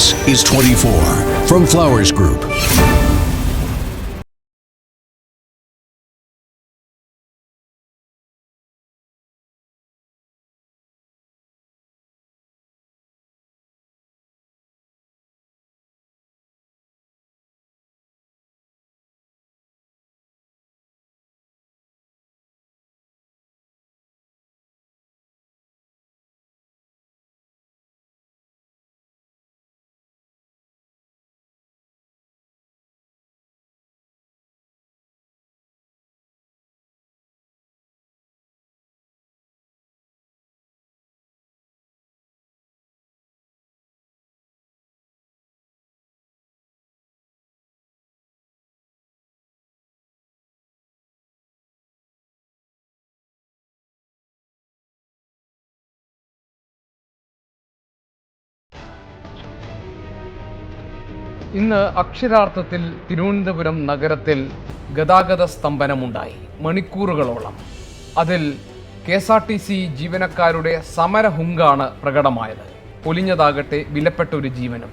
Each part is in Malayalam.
This is 24 from Flowers Group. ഇന്ന് അക്ഷരാർത്ഥത്തിൽ തിരുവനന്തപുരം നഗരത്തിൽ ഗതാഗത സ്തംഭനമുണ്ടായി. മണിക്കൂറുകളോളം അതിൽ KSRTC ജീവനക്കാരുടെ സമരഹുങ്കാണ് പ്രകടമായത്. പൊലിഞ്ഞതാകട്ടെ വിലപ്പെട്ട ഒരു ജീവനും.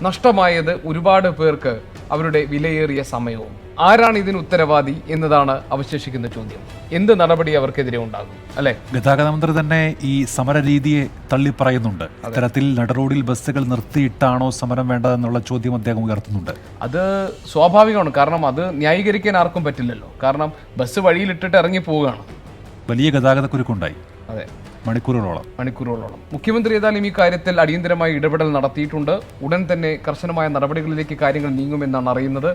നഷ്ടമായത് ഒരുപാട് പേർക്ക് അവരുടെ വിലയേറിയ സമയവും. ആരാണ് ഇതിന് ഉത്തരവാദി എന്നതാണ് അവശേഷിക്കുന്ന ചോദ്യം. എന്ത് നടപടി അവർക്കെതിരെ ഉണ്ടാകും? അല്ലെ, ഗതാഗത മന്ത്രി തന്നെ ഈ സമര രീതിയെ തള്ളിപ്പറയുന്നുണ്ട്. ഇത്തരത്തിൽ നടുറോഡിൽ ബസ്സുകൾ നിർത്തിയിട്ടാണോ സമരം വേണ്ടതെന്നുള്ള ചോദ്യം അദ്ദേഹം ഉയർത്തുന്നുണ്ട്. അത് സ്വാഭാവികമാണ്. കാരണം അത് ന്യായീകരിക്കാൻ ആർക്കും പറ്റില്ലല്ലോ. കാരണം ബസ് വഴിയിലിട്ടിട്ട് ഇറങ്ങി പോവുകയാണ്. വലിയ ഗതാഗത കുരുക്കുണ്ടായി. അതെ, മണിക്കൂറുകളോളം. മുഖ്യമന്ത്രി ഏതായാലും ഈ കാര്യത്തിൽ അടിയന്തരമായി ഇടപെടൽ നടത്തിയിട്ടുണ്ട്. ഉടൻ തന്നെ കർശനമായ നടപടികളിലേക്ക് കാര്യങ്ങൾ നീങ്ങുമെന്നാണ് അറിയുന്നത്.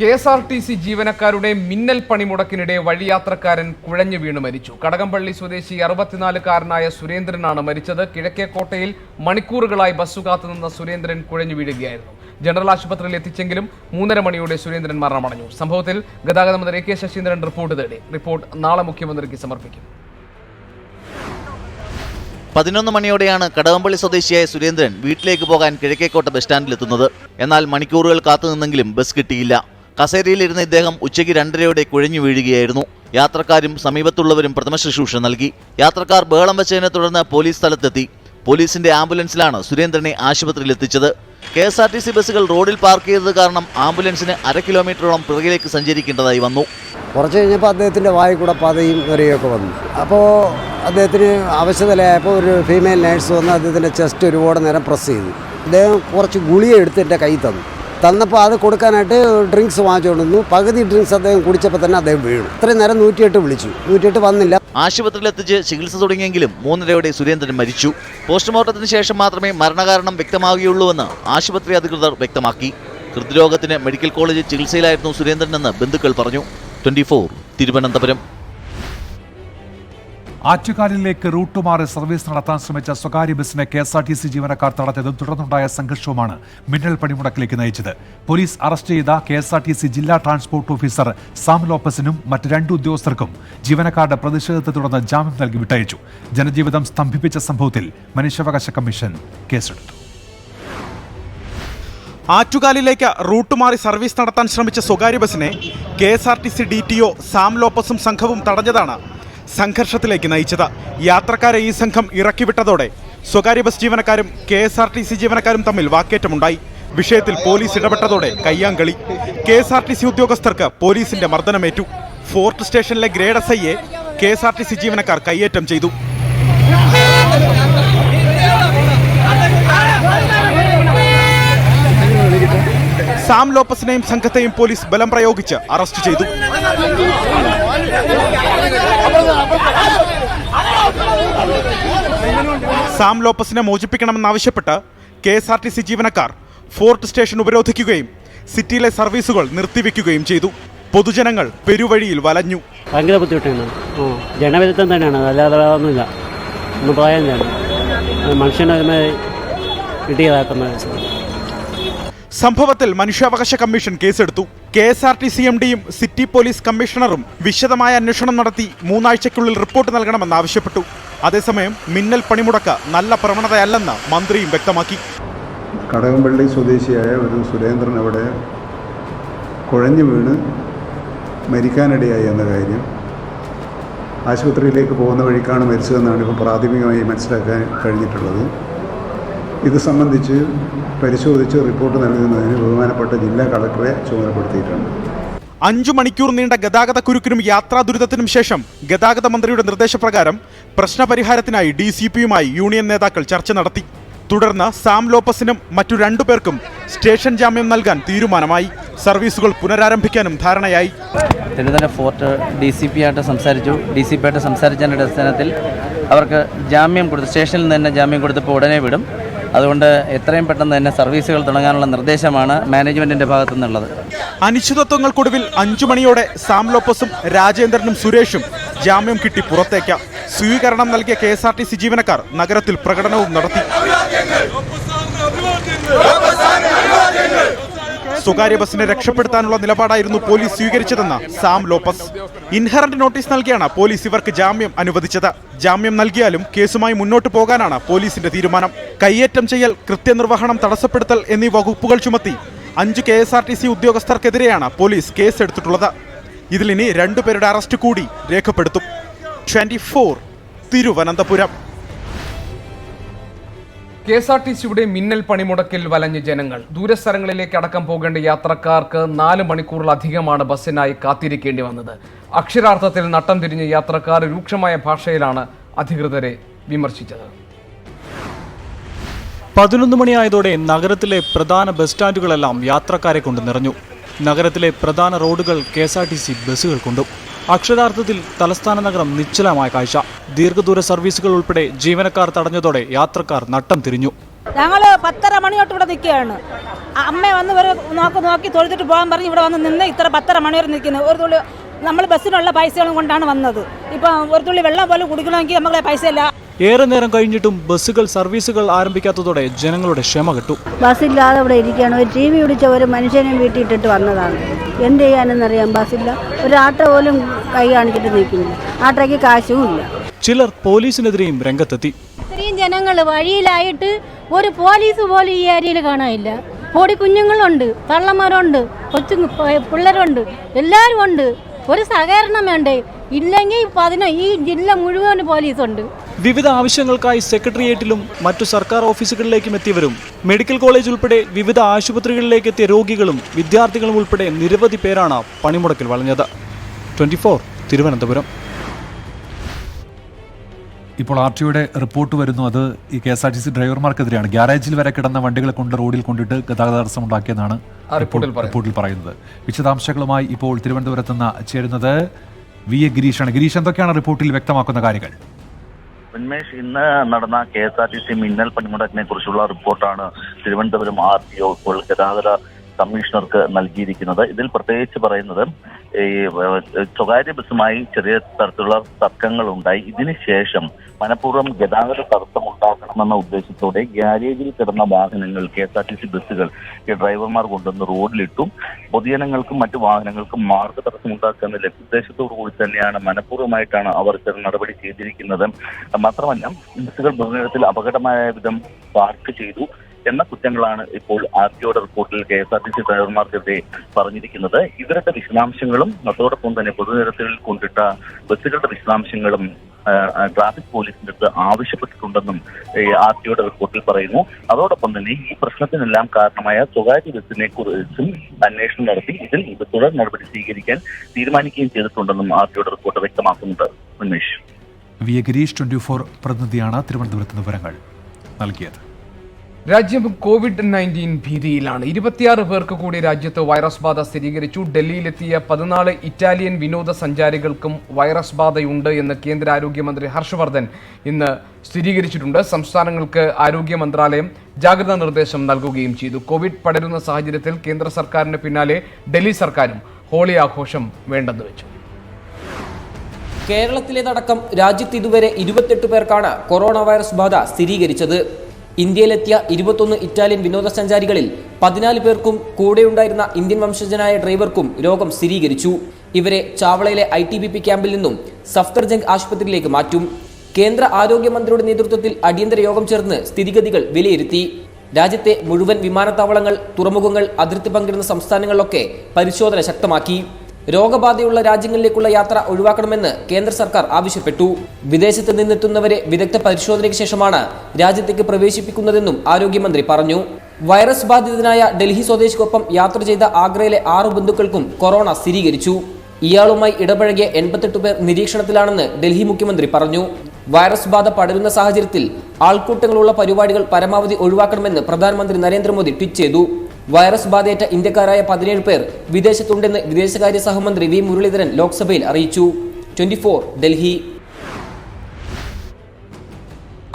KSRTC ജീവനക്കാരുടെ മിന്നൽ പണിമുടക്കിനിടെ വഴിയാത്രക്കാരൻ കുഴഞ്ഞു വീണ് മരിച്ചു. കടകംപള്ളി സ്വദേശി 64-കാരനായ സുരേന്ദ്രനാണ് മരിച്ചത്. കിഴക്കേക്കോട്ടയിൽ മണിക്കൂറുകളായി ബസ്സു കാത്തുനിന്ന സുരേന്ദ്രൻ കുഴഞ്ഞു വീഴുകയായിരുന്നു. ജനറൽ ആശുപത്രിയിൽ എത്തിച്ചെങ്കിലും 3:30 മണിയോടെ സുരേന്ദ്രൻ മരണമടഞ്ഞു. സംഭവത്തിൽ ഗതാഗത മന്ത്രി AK ശശീന്ദ്രൻ റിപ്പോർട്ട് തേടി. റിപ്പോർട്ട് നാളെ മുഖ്യമന്ത്രിക്ക് സമർപ്പിക്കും. 11 മണിയോടെയാണ് കടകംപള്ളി സ്വദേശിയായ സുരേന്ദ്രൻ വീട്ടിലേക്ക് പോകാൻ കിഴക്കേക്കോട്ട ബസ് സ്റ്റാൻഡിലെത്തുന്നത്. എന്നാൽ മണിക്കൂറുകൾ കാത്തുനിന്നെങ്കിലും ബസ് കിട്ടിയില്ല. കസേരയിലിരുന്ന ഇദ്ദേഹം ഉച്ചയ്ക്ക് 2:30 കുഴഞ്ഞു വീഴുകയായിരുന്നു. യാത്രക്കാരും സമീപത്തുള്ളവരും പ്രഥമ ശുശ്രൂഷ നൽകി. യാത്രക്കാർ ബഹളം വെച്ചതിനെ തുടർന്ന് പോലീസ് സ്ഥലത്തെത്തി. പോലീസിന്റെ ആംബുലൻസിലാണ് സുരേന്ദ്രനെ ആശുപത്രിയിൽ എത്തിച്ചത്. KSRTC ബസ്സുകൾ റോഡിൽ പാർക്ക് ചെയ്തത് കാരണം ആംബുലൻസിന് 1/2 കിലോമീറ്ററോളം പിറകിലേക്ക് സഞ്ചരിക്കേണ്ടതായി വന്നു. കുറച്ച് കഴിഞ്ഞപ്പോൾ അദ്ദേഹത്തിൻ്റെ വായിൽ കൂടെ പതയും നിറയൊക്കെ വന്നു. അപ്പോൾ അദ്ദേഹത്തിന് അവശതയിലായപ്പോൾ ഒരു ഫീമെയിൽ നേഴ്സ് വന്ന് അദ്ദേഹത്തിൻ്റെ ചെസ്റ്റ് ഒരുപാട് നേരം പ്രസ് ചെയ്തു. അദ്ദേഹം കുറച്ച് ഗുളിക എടുത്ത് എൻ്റെ കൈ തന്നപ്പോൾ അത് കൊടുക്കാനായിട്ട് ഡ്രിങ്ക്സ് വാങ്ങിച്ചുകൊണ്ടിരുന്നു. പകുതി ഡ്രിങ്ക്സ് അദ്ദേഹം കുടിച്ചപ്പോൾ തന്നെ അദ്ദേഹം വീണു. ഇത്രയും നേരം 108 വിളിച്ചു. 108 വന്നില്ല. ആശുപത്രിയിലെത്തിച്ച് ചികിത്സ തുടങ്ങിയെങ്കിലും 3:30 സുരേന്ദ്രൻ മരിച്ചു. പോസ്റ്റ്മോർട്ടത്തിന് ശേഷം മാത്രമേ മരണകാരണം വ്യക്തമാകുകയുള്ളൂവെന്ന് ആശുപത്രി അധികൃതർ വ്യക്തമാക്കി. ഹൃദ്രോഗത്തിന് മെഡിക്കൽ കോളേജിൽ ചികിത്സയിലായിരുന്നു സുരേന്ദ്രനെന്ന് ബന്ധുക്കൾ പറഞ്ഞു. 24 തിരുവനന്തപുരം. ആറ്റുകാലിലേക്ക് റൂട്ട് മാറി സർവീസ് നടത്താൻ ശ്രമിച്ച സ്വകാര്യ ബസിനെ KSRTC ജീവനക്കാർ തടഞ്ഞതും തുടർന്നുണ്ടായ സംഘർഷവുമാണ് മിന്നൽ പണിമുടക്കിലേക്ക് നയിച്ചത്. പോലീസ് അറസ്റ്റ് ചെയ്ത KSRTC ജില്ലാ ട്രാൻസ്പോർട്ട് ഓഫീസർ സാം ലോപ്പസിനും മറ്റ് 2 ഉദ്യോഗസ്ഥർക്കും ജീവനക്കാരുടെ പ്രതിഷേധത്തെ തുടർന്ന് ജാമ്യം നൽകി വിട്ടയച്ചു. ജനജീവിതം സ്തംഭിപ്പിച്ച സംഭവത്തിൽ മനുഷ്യാവകാശ കമ്മീഷൻ കേസെടുത്തു. ആറ്റുകാലിലേക്ക് റൂട്ട് മാറി സർവീസ് നടത്താൻ ശ്രമിച്ച സ്വകാര്യ ബസിനെ KSRTC DTO സാം ലോപ്പസും സംഘവും തടഞ്ഞതാണ് സംഘർഷത്തിലേക്ക് നയിച്ചത്. യാത്രക്കാരെ ഈ സംഘം ഇറക്കിവിട്ടതോടെ സ്വകാര്യ ബസ് ജീവനക്കാരും KSRTC ജീവനക്കാരും തമ്മിൽ വാക്കേറ്റമുണ്ടായി. വിഷയത്തിൽ പോലീസ് ഇടപെട്ടതോടെ കയ്യാങ്കളി. KSRTC ഉദ്യോഗസ്ഥർക്ക് പോലീസിന്റെ മർദ്ദനമേറ്റു. ഫോർട്ട് സ്റ്റേഷനിലെ ഗ്രേഡ് SIയെ KSRTC ജീവനക്കാർ കയ്യേറ്റം ചെയ്തു. സാം ലോപ്പസിനെയും സംഘത്തെയും പോലീസ് ബലം പ്രയോഗിച്ച് അറസ്റ്റ് ചെയ്തു. സാം ലോപ്പസിനെ മോചിപ്പിക്കണമെന്നാവശ്യപ്പെട്ട് KSRTC ജീവനക്കാർ ഫോർട്ട് സ്റ്റേഷൻ ഉപരോധിക്കുകയും സിറ്റിയിലെ സർവീസുകൾ നിർത്തിവെക്കുകയും ചെയ്തു. പൊതുജനങ്ങൾ പെരുവഴിയിൽ വലഞ്ഞു. ഭയങ്കര ബുദ്ധിമുട്ടാണ്. ജനവിരുദ്ധം തന്നെയാണ്, അല്ലാതെ ഒന്നുമില്ല. ഒന്ന് പറയാൻ മനുഷ്യനെ ഇടിയതാക്കുന്ന സംഭവത്തിൽ മനുഷ്യാവകാശ കമ്മീഷൻ കേസെടുത്തു. KSRTC MDയും സിറ്റി പോലീസ് കമ്മീഷണറും വിശദമായ അന്വേഷണം നടത്തി 3 ആഴ്ചയ്ക്കുള്ളിൽ റിപ്പോർട്ട് നൽകണമെന്നാവശ്യപ്പെട്ടു. അതേസമയം മിന്നൽ പണിമുടക്ക് നല്ല പ്രവണതയല്ലെന്ന് മന്ത്രിയും വ്യക്തമാക്കി. കടകംപള്ളി സ്വദേശിയായ ഒരു സുരേന്ദ്രൻ അവിടെ കുഴഞ്ഞു വീണ് മരിക്കാനിടയായി എന്ന കാര്യം ആശുപത്രിയിലേക്ക് പോകുന്ന വഴിക്കാണ് മരിച്ചതെന്നാണ് ഇപ്പോൾ പ്രാഥമികമായി മനസ്സിലാക്കാൻ കഴിഞ്ഞിട്ടുള്ളത്. ഇത് സംബന്ധിച്ച് പരിശോധിച്ച് റിപ്പോർട്ട് നൽകുന്നതിന് ബഹുമാനപ്പെട്ട ജില്ലാ കളക്ടറെ ചുമതലപ്പെടുത്തിയിട്ടുണ്ട്. 5 മണിക്കൂർ നീണ്ട ഗതാഗത കുരുക്കിനും യാത്രാ ദുരിതത്തിനും ശേഷം ഗതാഗത മന്ത്രിയുടെ നിർദ്ദേശപ്രകാരം പ്രശ്നപരിഹാരത്തിനായി DCPയുമായി യൂണിയൻ നേതാക്കൾ ചർച്ച നടത്തി. തുടർന്ന് സാം ലോപ്പസിനും മറ്റു 2 പേർക്കും സ്റ്റേഷൻ ജാമ്യം നൽകാൻ തീരുമാനമായി. സർവീസുകൾ പുനരാരംഭിക്കാനും ധാരണയായി. തിരുവനന്തപുരം ഫോർട്ട് DCP ആയിട്ട് സംസാരിച്ചതിൻ്റെ അടിസ്ഥാനത്തിൽ അവർക്ക് ജാമ്യം കൊടുത്ത് സ്റ്റേഷനിൽ നിന്ന് തന്നെ ജാമ്യം കൊടുത്തപ്പോൾ ഉടനെ വിടും. അതുകൊണ്ട് എത്രയും പെട്ടെന്ന് തന്നെ സർവീസുകൾ തുടങ്ങാനുള്ള നിർദ്ദേശമാണ് മാനേജ്മെന്റിന്റെ ഭാഗത്തു നിന്നുള്ളത്. അനിശ്ചിതത്വങ്ങൾക്കൊടുവിൽ 5 മണിയോടെ സാം ലോപ്പസും രാജേന്ദ്രനും സുരേഷും ജാമ്യം കിട്ടി പുറത്തേക്ക്. സ്വീകരണം നൽകിയ KSRTC ജീവനക്കാർ നഗരത്തിൽ പ്രകടനവും നടത്തി. സ്വകാര്യ ബസിനെ രക്ഷപ്പെടുത്താനുള്ള നിലപാടായിരുന്നു പോലീസ് സ്വീകരിച്ചതെന്ന് സാം ലോപ്പസ്. ഇൻഹറന്റ് നോട്ടീസ് നൽകിയാണ് പോലീസ് ഇവർക്ക് ജാമ്യം അനുവദിച്ചത്. ജാമ്യം നൽകിയാലും കേസുമായി മുന്നോട്ട് പോകാനാണ് പോലീസിന്റെ തീരുമാനം. കയ്യേറ്റം ചെയ്യൽ, കൃത്യനിർവഹണം തടസ്സപ്പെടുത്തൽ എന്നീ വകുപ്പുകൾ ചുമത്തി 5 KSRTC ഉദ്യോഗസ്ഥർക്കെതിരെയാണ് പോലീസ് കേസെടുത്തിട്ടുള്ളത്. ഇതിലിനി 2 പേരുടെ അറസ്റ്റ് കൂടി രേഖപ്പെടുത്തും. 24 തിരുവനന്തപുരം. KSRTCയുടെ മിന്നൽ പണിമുടക്കിൽ വലഞ്ഞ് ജനങ്ങൾ. ദൂരസ്ഥലങ്ങളിലേക്ക് അടക്കം പോകേണ്ട യാത്രക്കാർക്ക് 4 മണിക്കൂറിലധികമാണ് ബസ്സിനായി കാത്തിരിക്കേണ്ടി വന്നത്. അക്ഷരാർത്ഥത്തിൽ നട്ടം തിരിഞ്ഞ യാത്രക്കാർ രൂക്ഷമായ ഭാഷയിലാണ് അധികൃതരെ വിമർശിച്ചത്. 11 മണിയായതോടെ നഗരത്തിലെ പ്രധാന ബസ് സ്റ്റാൻഡുകളെല്ലാം യാത്രക്കാരെ കൊണ്ട് നിറഞ്ഞു. നഗരത്തിലെ പ്രധാന റോഡുകൾ KSRTC ബസ്സുകൾ കൊണ്ടു. അക്ഷരാർത്ഥത്തിൽ തലസ്ഥാന നഗരം നിശ്ചലമായ കാഴ്ച. ദീർഘദൂര സർവീസുകൾ ഉൾപ്പെടെ ജീവനക്കാർ തടഞ്ഞതോടെ യാത്രക്കാർ നട്ടം തിരിഞ്ഞു. ഞങ്ങൾ 10:30 മണിയോട്ട് ഇവിടെ നിൽക്കുകയാണ്. അമ്മ വന്ന് നോക്കി തൊഴുതിട്ട് പോകാൻ പറഞ്ഞ് ഇവിടെ വന്ന് നിന്ന് ഇത്ര 10:30 മണി വരെ നിൽക്കുന്നത്. ഒരു തുള്ളി നമ്മൾ ബസ്സിനുള്ള പൈസകളും കൊണ്ടാണ് വന്നത്. ഇപ്പം ഒരു തുള്ളി വെള്ളം പോലും കുടിക്കണമെങ്കിൽ നമ്മളെ പൈസ ഇല്ല. ഏറെ നേരം കഴിഞ്ഞിട്ടും ബസ്സുകൾ സർവീസുകൾ ആരംഭിക്കാത്തതോടെ ജനങ്ങളുടെ ക്ഷമ കെട്ടു. ബസ്സില്ലാതെ ഇവിടെ ഇരിക്കുകയാണ്. ഒരു TV പിടിച്ച ഒരു മനുഷ്യനെ വീട്ടിയിട്ടിട്ട് വന്നതാണ്. എന്ത് ചെയ്യാനെന്നറിയാം. ബസ്സില്ല, ഒരു ആട്ടോ പോലും കൈ കാണിച്ചിട്ട് നിൽക്കുന്നില്ല. ആട്ടോയ്ക്ക് കാശും ഇല്ല. ചിലർ പോലീസിനെതിരെയും രംഗത്തെത്തി. ഇത്രയും ജനങ്ങൾ വഴിയിലായിട്ട് ഒരു പോലീസ് പോലും ഈ ഏരിയയിൽ കാണാനില്ല. പൊടി കുഞ്ഞുങ്ങളുണ്ട്, തള്ളന്മാരുണ്ട്, കൊച്ചു പിള്ളേരുണ്ട്, എല്ലാവരും ഉണ്ട്. ഒരു സഹകരണം വേണ്ടേ? ഇല്ലെങ്കിൽ ഈ ജില്ല മുഴുവൻ പോലീസുണ്ട്. വിവിധ ആവശ്യങ്ങൾക്കായി സെക്രട്ടേറിയറ്റിലും മറ്റു സർക്കാർ ഓഫീസുകളിലേക്കും എത്തിയവരും മെഡിക്കൽ കോളേജ് ഉൾപ്പെടെ വിവിധ ആശുപത്രികളിലേക്ക് എത്തിയ രോഗികളും വിദ്യാർത്ഥികളും ഉൾപ്പെടെ നിരവധി പേരാണ് പണിമുടക്കിൽ വളഞ്ഞത്. 24 തിരുവനന്തപുരം. ഇപ്പോൾ RTOയുടെ റിപ്പോർട്ട് വരുന്നു. അത് ഈ KSRTC ഡ്രൈവർമാർക്കെതിരെയാണ്. ഗ്യാരേജിൽ വരെ കിടന്ന വണ്ടികളെ കൊണ്ട് റോഡിൽ കൊണ്ടിട്ട് ഗതാഗത തടസ്സം ഉണ്ടാക്കിയെന്നാണ് റിപ്പോർട്ടിൽ പറയുന്നത്. വിശദാംശങ്ങളുമായി ഇപ്പോൾ തിരുവനന്തപുരത്ത് നിന്ന് ചേരുന്നത് VA ഗിരീഷാണ്. ഗിരീഷ്, എന്തൊക്കെയാണ് റിപ്പോർട്ടിൽ വ്യക്തമാക്കുന്ന കാര്യങ്ങൾ? ഉന്മേഷ്, ഇന്ന് നടന്ന KSRTC മിന്നൽ പണിമുടക്കിനെ കുറിച്ചുള്ള റിപ്പോർട്ടാണ് തിരുവനന്തപുരം RTO ഇപ്പോൾ ഗതാഗത കമ്മീഷണർക്ക് നൽകിയിരിക്കുന്നത്. ഇതിൽ പ്രത്യേകിച്ച് പറയുന്നത് ഈ സ്വകാര്യ ബസ്സുമായി ചെറിയ തരത്തിലുള്ള തർക്കങ്ങൾ ഉണ്ടായി. ഇതിനുശേഷം മനഃപൂർവ്വം ഗതാഗത തടസ്സം ഉണ്ടാക്കണമെന്ന ഉദ്ദേശത്തോടെ ഗ്യാരേജിൽ കിടന്ന വാഹനങ്ങൾ KSRTC ബസ്സുകൾ ഈ ഡ്രൈവർമാർ കൊണ്ടുവന്ന് റോഡിലിട്ടു. പൊതുജനങ്ങൾക്കും മറ്റു വാഹനങ്ങൾക്കും മാർഗ തടസ്സം ഉണ്ടാക്കുന്ന ഉദ്ദേശത്തോടു കൂടി തന്നെയാണ് മനഃപൂർവ്വമായിട്ടാണ് അവർ നടപടി ചെയ്തിരിക്കുന്നത്. മാത്രമല്ല, ബസ്സുകൾ ബഹുനിരത്തിൽ അപകടമായ വിധം പാർക്ക് ചെയ്തു എന്ന കുറ്റങ്ങളാണ് ഇപ്പോൾ RTOയുടെ റിപ്പോർട്ടിൽ KSRTC ഡ്രൈവർമാർക്കെതിരെ പറഞ്ഞിരിക്കുന്നത്. ഇവരുടെ വിശദാംശങ്ങളും അതോടൊപ്പം തന്നെ പൊതുനിരത്തിൽ കൊണ്ടിട്ട ബസ്സുകളുടെ വിശദാംശങ്ങളും ട്രാഫിക് പോലീസിന്റെ അടുത്ത് ആവശ്യപ്പെട്ടിട്ടുണ്ടെന്നും RTOയുടെ റിപ്പോർട്ടിൽ പറയുന്നു. അതോടൊപ്പം തന്നെ ഈ പ്രശ്നത്തിനെല്ലാം കാരണമായ സ്വകാര്യ ബസ്സിനെ കുറിച്ചും അന്വേഷണം നടത്തി ഇതിൽ തുടർ നടപടി സ്വീകരിക്കാൻ തീരുമാനിക്കുകയും ചെയ്തിട്ടുണ്ടെന്നും RTOയുടെ റിപ്പോർട്ട് വ്യക്തമാക്കുന്നുണ്ട്. ഉന്മേഷ്. VA ഗിരീഷ് 24 പ്രതിനിധിയാണ് തിരുവനന്തപുരത്ത് വിവരങ്ങൾ നൽകിയത്. രാജ്യം COVID-19 ഭീതിയിലാണ്. 26 പേർക്ക് കൂടി രാജ്യത്ത് വൈറസ് ബാധ സ്ഥിരീകരിച്ചു. ഡൽഹിയിലെത്തിയ 14 ഇറ്റാലിയൻ വിനോദസഞ്ചാരികൾക്കും വൈറസ് ബാധയുണ്ട് എന്ന് കേന്ദ്ര ആരോഗ്യമന്ത്രി ഹർഷവർദ്ധൻ ഇന്ന് സ്ഥിരീകരിച്ചിട്ടുണ്ട്. സംസ്ഥാനങ്ങൾക്ക് ആരോഗ്യ മന്ത്രാലയം ജാഗ്രതാ നിർദ്ദേശം നൽകുകയും ചെയ്തു. കോവിഡ് പടരുന്ന സാഹചര്യത്തിൽ കേന്ദ്ര സർക്കാരിന് പിന്നാലെ ഡൽഹി സർക്കാരും ഹോളി ആഘോഷം വേണ്ടെന്ന് വെച്ചു. കേരളത്തിലേതടക്കം രാജ്യത്ത് ഇതുവരെ 28 പേർക്കാണ് കൊറോണ വൈറസ് ബാധ സ്ഥിരീകരിച്ചത്. ഇന്ത്യയിലെത്തിയ 21 ഇറ്റാലിയൻ വിനോദസഞ്ചാരികളിൽ 14 പേർക്കും കൂടെയുണ്ടായിരുന്ന ഇന്ത്യൻ വംശജനായ ഡ്രൈവർക്കും രോഗം സ്ഥിരീകരിച്ചു. ഇവരെ ചാവളയിലെ ITBP ക്യാമ്പിൽ നിന്നും സഫ്ദർജംഗ് ആശുപത്രിയിലേക്ക് മാറ്റും. കേന്ദ്ര ആരോഗ്യമന്ത്രിയുടെ നേതൃത്വത്തിൽ അടിയന്തര യോഗം ചേർന്ന് സ്ഥിതിഗതികൾ വിലയിരുത്തി. രാജ്യത്തെ മുഴുവൻ വിമാനത്താവളങ്ങൾ, തുറമുഖങ്ങൾ, അതിർത്തി പങ്കിടുന്ന സംസ്ഥാനങ്ങളിലൊക്കെ പരിശോധന ശക്തമാക്കി. രോഗബാധയുള്ള രാജ്യങ്ങളിലേക്കുള്ള യാത്ര ഒഴിവാക്കണമെന്ന് കേന്ദ്ര സർക്കാർ ആവശ്യപ്പെട്ടു. വിദേശത്ത് നിന്നെത്തുന്നവരെ വിദഗ്ധ പരിശോധനയ്ക്ക് ശേഷമാണ് രാജ്യത്തേക്ക് പ്രവേശിപ്പിക്കുന്നതെന്നും ആരോഗ്യമന്ത്രി പറഞ്ഞു. വൈറസ് ബാധിതനായ ഡൽഹി സ്വദേശിക്കൊപ്പം യാത്ര ചെയ്ത ആഗ്രയിലെ 6 ബന്ധുക്കൾക്കും കൊറോണ സ്ഥിരീകരിച്ചു. ഇയാളുമായി ഇടപഴകിയ 88 പേർ നിരീക്ഷണത്തിലാണെന്ന് ഡൽഹി മുഖ്യമന്ത്രി പറഞ്ഞു. വൈറസ് ബാധ പടരുന്ന സാഹചര്യത്തിൽ ആൾക്കൂട്ടങ്ങളുള്ള പരിപാടികൾ പരമാവധി ഒഴിവാക്കണമെന്ന് പ്രധാനമന്ത്രി നരേന്ദ്രമോദി ട്വീറ്റ് ചെയ്തു. വൈറസ് ബാധയേറ്റ ഇന്ത്യക്കാരായ 17 പേർ വിദേശത്തുണ്ടെന്ന് വിദേശകാര്യ സഹമന്ത്രി വി മുരളീധരൻ ലോക്സഭയിൽ അറിയിച്ചു. 24 ഡൽഹി.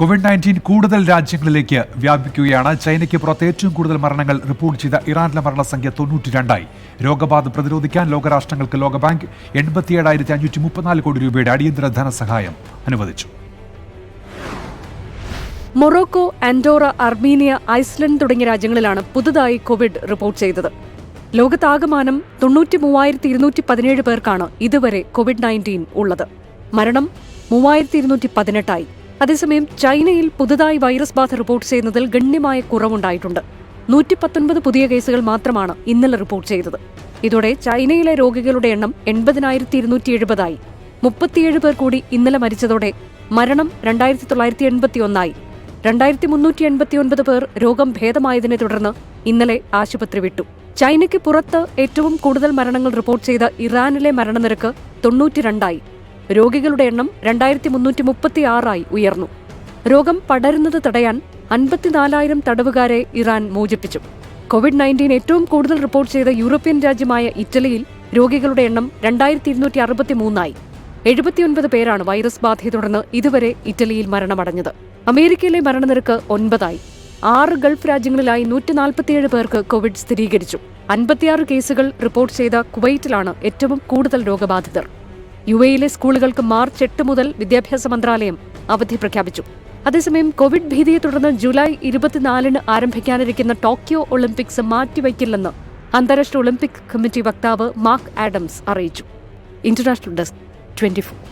COVID-19 കൂടുതൽ രാജ്യങ്ങളിലേക്ക് വ്യാപിക്കുകയാണ്. ചൈനയ്ക്ക് പുറത്ത് ഏറ്റവും കൂടുതൽ മരണങ്ങൾ റിപ്പോർട്ട് ചെയ്ത ഇറാനിലെ മരണസംഖ്യ 92ആയി. രോഗബാധ പ്രതിരോധിക്കാൻ ലോകരാഷ്ട്രങ്ങൾക്ക് ലോകബാങ്ക് 87,534 കോടി രൂപയുടെ അടിയന്തര ധനസഹായം അനുവദിച്ചു. മൊറോക്കോ, ആൻഡോറ, അർമീനിയ, ഐസ്ലൻഡ് തുടങ്ങിയ രാജ്യങ്ങളിലാണ് പുതുതായി കോവിഡ് റിപ്പോർട്ട് ചെയ്തത്. ലോകത്താകമാനം 93,217 പേർക്കാണ് ഇതുവരെ COVID-19 ഉള്ളത്. മരണം 3,218ആയി. അതേസമയം ചൈനയിൽ പുതുതായി വൈറസ് ബാധ റിപ്പോർട്ട് ചെയ്യുന്നതിൽ ഗണ്യമായ കുറവുണ്ടായിട്ടുണ്ട്. 119 പുതിയ കേസുകൾ മാത്രമാണ് ഇന്നലെ റിപ്പോർട്ട് ചെയ്തത്. ഇതോടെ ചൈനയിലെ രോഗികളുടെ എണ്ണം 80,270ആയി. 37 പേർ കൂടി ഇന്നലെ മരിച്ചതോടെ മരണം 2,981ആയി. 2,389 പേർ രോഗം ഭേദമായതിനെ തുടർന്ന് ഇന്നലെ ആശുപത്രി വിട്ടു. ചൈനയ്ക്ക് പുറത്ത് ഏറ്റവും കൂടുതൽ മരണങ്ങൾ റിപ്പോർട്ട് ചെയ്ത ഇറാനിലെ മരണനിരക്ക് 92ആയി. രോഗികളുടെ എണ്ണം 2,336ആയി ഉയർന്നു. രോഗം പടരുന്നത് തടയാൻ 54,000 തടവുകാരെ ഇറാൻ മോചിപ്പിച്ചു. COVID-19 ഏറ്റവും കൂടുതൽ റിപ്പോർട്ട് ചെയ്ത യൂറോപ്യൻ രാജ്യമായ ഇറ്റലിയിൽ രോഗികളുടെ എണ്ണം 2,263ആയി. 79 പേരാണ് വൈറസ് ബാധയെ തുടർന്ന് ഇതുവരെ ഇറ്റലിയിൽ മരണമടഞ്ഞത്. അമേരിക്കയിലെ മരണനിരക്ക് 9ആയി. 6 ഗൾഫ് രാജ്യങ്ങളിലായി 147 പേർക്ക് കോവിഡ് സ്ഥിരീകരിച്ചു. 56 കേസുകൾ റിപ്പോർട്ട് ചെയ്ത കുവൈറ്റിലാണ് ഏറ്റവും കൂടുതൽ രോഗബാധിതർ. UAE സ്കൂളുകൾക്ക് മാർച്ച് 8 മുതൽ വിദ്യാഭ്യാസ മന്ത്രാലയം അവധി പ്രഖ്യാപിച്ചു. അതേസമയം കോവിഡ് ഭീതിയെ തുടർന്ന് ജൂലൈ 24 ആരംഭിക്കാനിരിക്കുന്ന ടോക്കിയോ ഒളിമ്പിക്സ് മാറ്റിവയ്ക്കില്ലെന്ന് അന്താരാഷ്ട്ര ഒളിമ്പിക് കമ്മിറ്റി വക്താവ് മാർക്ക് ആഡംസ് അറിയിച്ചു. International desk 24.